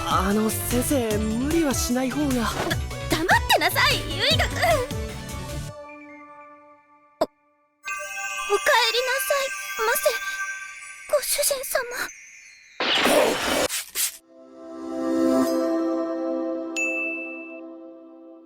先生無理はしない方が。黙ってなさい、ゆいがくん。お帰りなさいませ、ご主人様。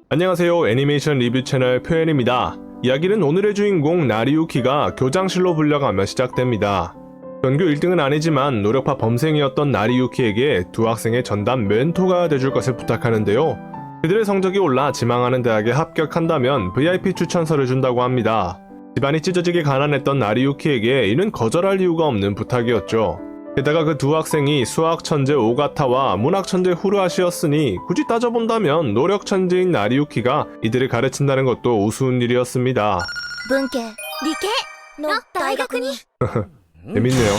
안녕하세요. 애니메이션 리뷰 채널 표현입니다. 이야기는 오늘의 주인공 나리유키가 교장실로 불려가며 시작됩니다. 전교 1등은 아니지만 노력파 범생이었던 나리유키에게 두 학생의 전담 멘토가 돼줄 것을 부탁하는데요. 그들의 성적이 올라 지망하는 대학에 합격한다면 VIP 추천서를 준다고 합니다. 집안이 찢어지게 가난했던 나리유키에게 이는 거절할 이유가 없는 부탁이었죠. 게다가 그 두 학생이 수학 천재 오가타와 문학 천재 후루아시였으니 굳이 따져본다면 노력 천재인 나리유키가 이들을 가르친다는 것도 우스운 일이었습니다. 文系、理系の大学に 재밌네요.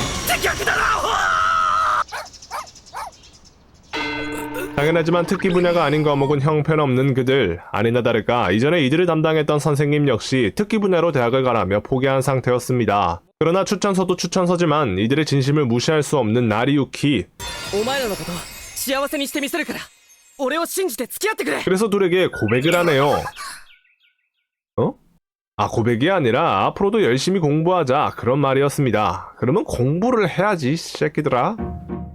당연하지만 특기 분야가 아닌 과목은 형편없는 그들. 아니나 다를까 이전에 이들을 담당했던 선생님 역시 특기 분야로 대학을 가라며 포기한 상태였습니다. 그러나 추천서도 추천서지만 이들의 진심을 무시할 수 없는 나리유키. 그래서 둘에게 고백을 하네요. 고백이 아니라 앞으로도 열심히 공부하자 그런 말이었습니다. 그러면 공부를 해야지 새끼들아.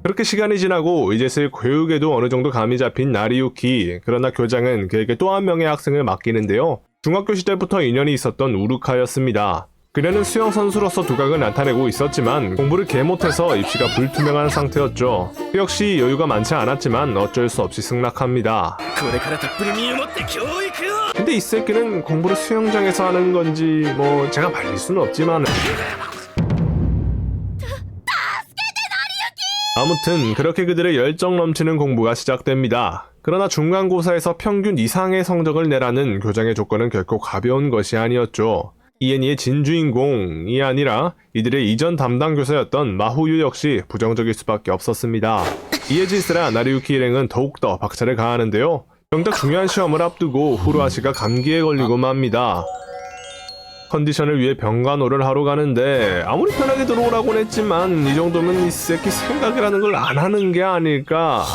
그렇게 시간이 지나고 이제슬 교육에도 어느 정도 감이 잡힌 나리유키. 그러나 교장은 그에게 또 한 명의 학생을 맡기는데요. 중학교 시절부터 인연이 있었던 우루카였습니다. 그녀는 수영 선수로서 두각을 나타내고 있었지만 공부를 개 못해서 입시가 불투명한 상태였죠. 그 역시 여유가 많지 않았지만 어쩔 수 없이 승낙합니다. 근데 이 새끼는 공부를 수영장에서 하는 건지 제가 말릴 수는 없지만 아무튼 그렇게 그들의 열정 넘치는 공부가 시작됩니다. 그러나 중간고사에서 평균 이상의 성적을 내라는 교장의 조건은 결코 가벼운 것이 아니었죠. 이엔이의 진주인공이 아니라 이들의 이전 담당 교사였던 마후유 역시 부정적일 수밖에 없었습니다. 이에 질세라 나리유키 일행은 더욱더 박차를 가하는데요. 정작 중요한 시험을 앞두고 후루아시가 감기에 걸리고 맙니다. 컨디션을 위해 병간호를 하러 가는데 아무리 편하게 들어오라고는 했지만 이 정도면 이 새끼 생각이라는 걸 안 하는 게 아닐까.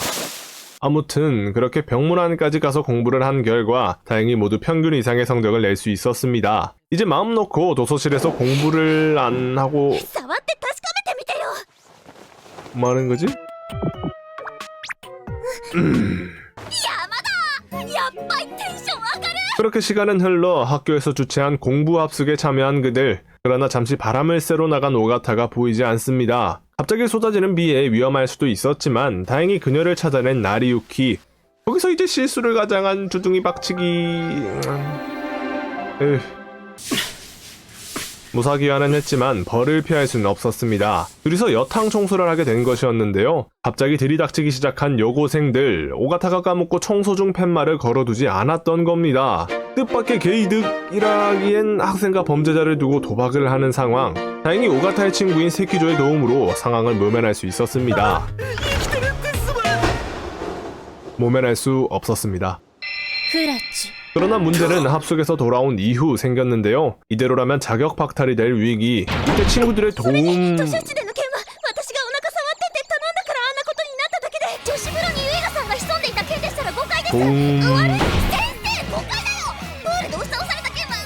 아무튼 그렇게 병문안까지 가서 공부를 한 결과 다행히 모두 평균 이상의 성적을 낼 수 있었습니다. 이제 마음 놓고 도서실에서 공부를 안 하고 뭐 하는 거지? 그렇게 시간은 흘러 학교에서 주최한 공부 합숙에 참여한 그들. 그러나 잠시 바람을 쐬러 나간 오가타가 보이지 않습니다. 갑자기 쏟아지는 비에 위험할 수도 있었지만 다행히 그녀를 찾아낸 나리유키. 거기서 이제 실수를 가장한 주둥이 박치기... 무사기한은 했지만 벌을 피할 수는 없었습니다. 둘이서 여탕 청소를 하게 된 것이었는데요. 갑자기 들이닥치기 시작한 여고생들. 오가타가 까먹고 청소 중 팻말을 걸어두지 않았던 겁니다. 뜻밖의 개이득이라기엔 학생과 범죄자를 두고 도박을 하는 상황. 다행히 오가타의 친구인 세키조의 도움으로 상황을 모면할 수 있었습니다. 모면할 수 없었습니다. 그러나 문제는 합숙에서 돌아온 이후 생겼는데요. 이대로라면 자격 박탈이 될 위기. 이때 친구들의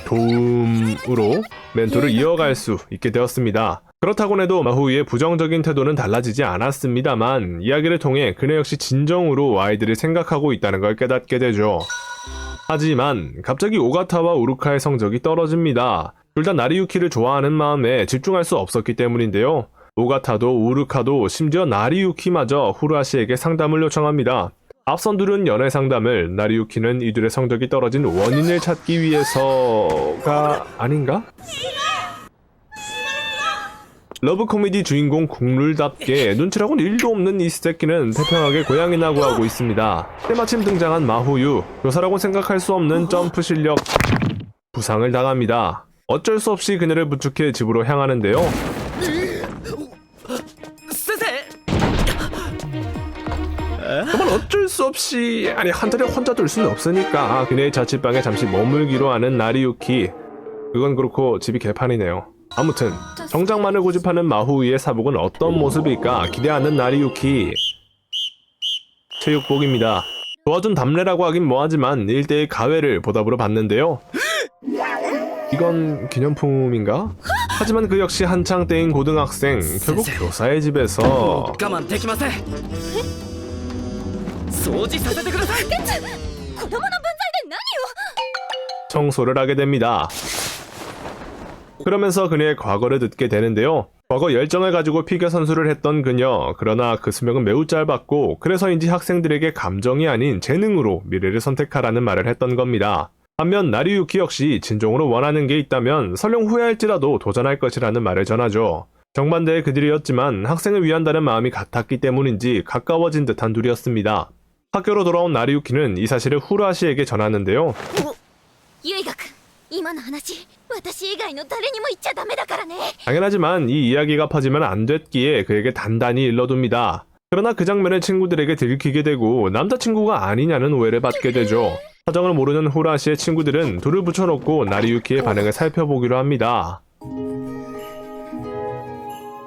도움으로 멘토를 이어갈 수 있게 되었습니다. 그렇다곤 해도 마후이의 부정적인 태도는 달라지지 않았습니다만 이야기를 통해 그녀 역시 진정으로 아이들을 생각하고 있다는 걸 깨닫게 되죠. 하지만 갑자기 오가타와 우루카의 성적이 떨어집니다. 둘 다 나리유키를 좋아하는 마음에 집중할 수 없었기 때문인데요. 오가타도 우루카도 심지어 나리유키마저 후루아시에게 상담을 요청합니다. 앞선 둘은 연애 상담을, 나리유키는 이들의 성적이 떨어진 원인을 찾기 위해서가 아닌가? 러브 코미디 주인공 국룰답게 눈치라고는 1도 없는 이 새끼는 태평하게 고양이나 구하고 있습니다. 때마침 등장한 마후유, 교사라고 생각할 수 없는 점프 실력, 부상을 당합니다. 어쩔 수 없이 그녀를 부축해 집으로 향하는데요. 정말 어쩔 수 없이, 한 자리에 혼자 둘 수는 없으니까 그녀의 자취방에 잠시 머물기로 하는 나리유키. 그건 그렇고 집이 개판이네요. 아무튼 정장만을 고집하는 마후이의 사복은 어떤 모습일까 기대하는 나리유키. 체육복입니다. 도와준 답례라고 하긴 뭐하지만 1대1 가회를 보답으로 받는데요. 이건 기념품인가? 하지만 그 역시 한창 때인 고등학생, 결국 교사의 집에서 我慢できません掃除させてください子供の分際で何を。 청소를 하게 됩니다. 그러면서 그녀의 과거를 듣게 되는데요. 과거 열정을 가지고 피겨 선수를 했던 그녀, 그러나 그 수명은 매우 짧았고 그래서인지 학생들에게 감정이 아닌 재능으로 미래를 선택하라는 말을 했던 겁니다. 반면 나리유키 역시 진정으로 원하는 게 있다면 설령 후회할지라도 도전할 것이라는 말을 전하죠. 정반대의 그들이었지만 학생을 위한다는 마음이 같았기 때문인지 가까워진 듯한 둘이었습니다. 학교로 돌아온 나리유키는 이 사실을 후라시에게 전하는데요. ゆいがくん、今の話私以外の誰にも言っちゃダメだからね。 당연하지만 이 이야기가 퍼지면 안 됐기에 그에게 단단히 일러둡니다. 그러나 그 장면을 친구들에게 들키게 되고 남자친구가 아니냐는 오해를 받게 되죠. 사정을 모르는 후라시의 친구들은 둘을 붙여놓고 나리유키의 반응을 살펴보기로 합니다. っ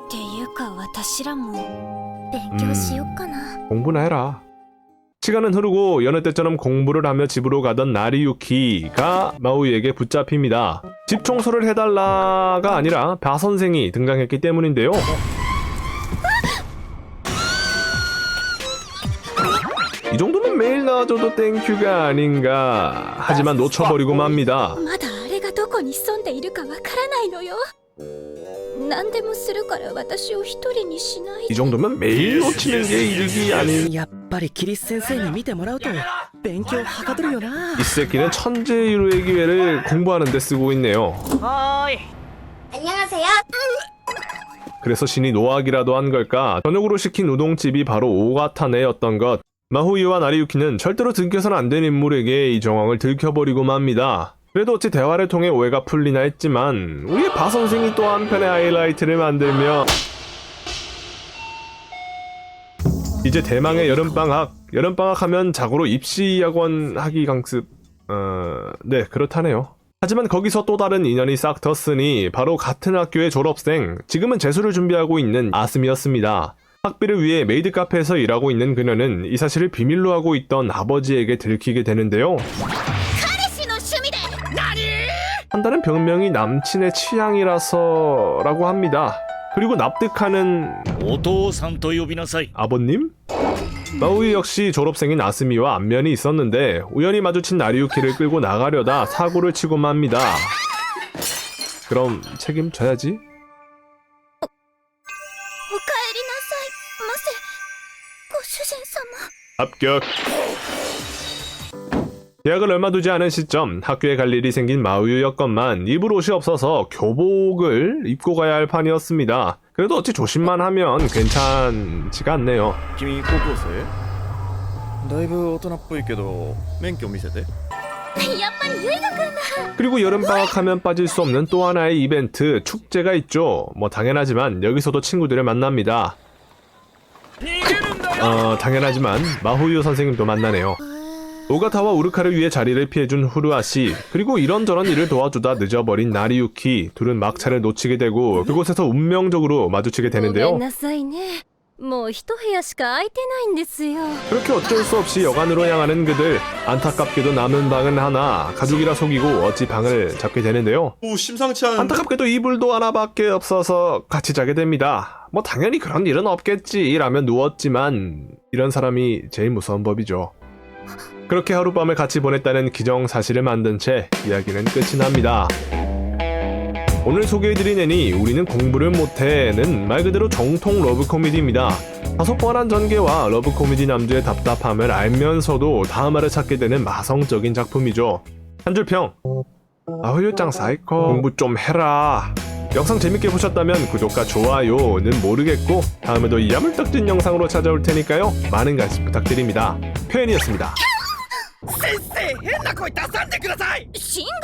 ていうか私らも勉強しよっかな。 공부나 해라. 시간은 흐르고 여느 때처럼 공부를 하며 집으로 가던 나리유키가 마우이에게 붙잡힙니다. 집 청소를 해달라가 아니라 바 선생이 등장했기 때문인데요. 이 정도면 매일 나와줘도 땡큐가 아닌가. 하지만 놓쳐버리고 맙니다. まだあれがどこに潜んでいるかわからないのよ。何でもするから私を一人にしないで。 이 정도면 매일 놓치는 게 이득이 아닌. やっぱりキリス先生に見てもらうと勉強はかどるよな 이 새끼는 천재유로의 기회를 공부하는 데 쓰고 있네요. 안녕하세요. 그래서 신이 노학이라도 한 걸까? 저녁으로 시킨 우동집이 바로 오가타네였던 것. 마후이와 나리유키는 절대로 들켜서는 안 된 인물에게 이 정황을 들켜버리고 맙니다. 그래도 어찌 대화를 통해 오해가 풀리나 했지만 우리의 바 선생이 또 한편의 하이라이트를 만들며 이제 대망의 여름방학 하면 자고로 입시학원 하기 강습 네 그렇다네요. 하지만 거기서 또 다른 인연이 싹 텄으니 바로 같은 학교의 졸업생, 지금은 재수를 준비하고 있는 아스미였습니다. 학비를 위해 메이드 카페에서 일하고 있는 그녀는 이 사실을 비밀로 하고 있던 아버지에게 들키게 되는데요. 彼氏の趣味で。 한다는 변명이 남친의 취향이라서라고 합니다. 그리고 납득하는 お父さんと呼びなさい 아버님? 마우이 역시 졸업생인 아스미와 안면이 있었는데 우연히 마주친 나리유키를 끌고 나가려다 사고를 치고 맙니다. 그럼 책임져야지. おかえりなさいませご主人様。 합격. 계약을 얼마 두지 않은 시점 학교에 갈 일이 생긴 마우유였건만 입을 옷이 없어서 교복을 입고 가야 할 판이었습니다. 그래도 어찌 조심만 하면 괜찮지가 않네요. 君高校生だいぶ大人っぽいけど免許見せてやっぱりゆいがくんだ。 그리고 여름방학하면 빠질 수 없는 또 하나의 이벤트, 축제가 있죠. 뭐 당연하지만 여기서도 친구들을 만납니다. 당연하지만 마후유 선생님도 만나네요. 오가타와 우르카를 위해 자리를 피해준 후루아씨, 그리고 이런저런 일을 도와주다 늦어버린 나리유키, 둘은 막차를 놓치게 되고 그곳에서 운명적으로 마주치게 ごめん 되는데요. なさいね。もう一部屋しか空いてないんですよ。 그렇게 어쩔 수 없이 여관으로 향하는 그들, 안타깝게도 남은 방은 하나, 가족이라 속이고 어찌 방을 잡게 되는데요. 오 심상치 않은 안타깝게도 이불도 하나밖에 없어서 같이 자게 됩니다. 뭐 당연히 그런 일은 없겠지라며 누웠지만 이런 사람이 제일 무서운 법이죠. 그렇게 하룻밤을 같이 보냈다는 기정사실을 만든 채 이야기는 끝이 납니다. 오늘 소개해드린 애니 우리는 공부를 못해는 말 그대로 정통 러브 코미디입니다. 다소 뻔한 전개와 러브 코미디 남주의 답답함을 알면서도 다음화를 찾게 되는 마성적인 작품이죠. 한 줄 평. 아후유짱 사이코 공부 좀 해라. 영상 재밌게 보셨다면 구독과 좋아요는 모르겠고 다음에도 이 야물딱진 영상으로 찾아올 테니까요. 많은 관심 부탁드립니다. 표현이었습니다. 先生変な声出さんでください侵害。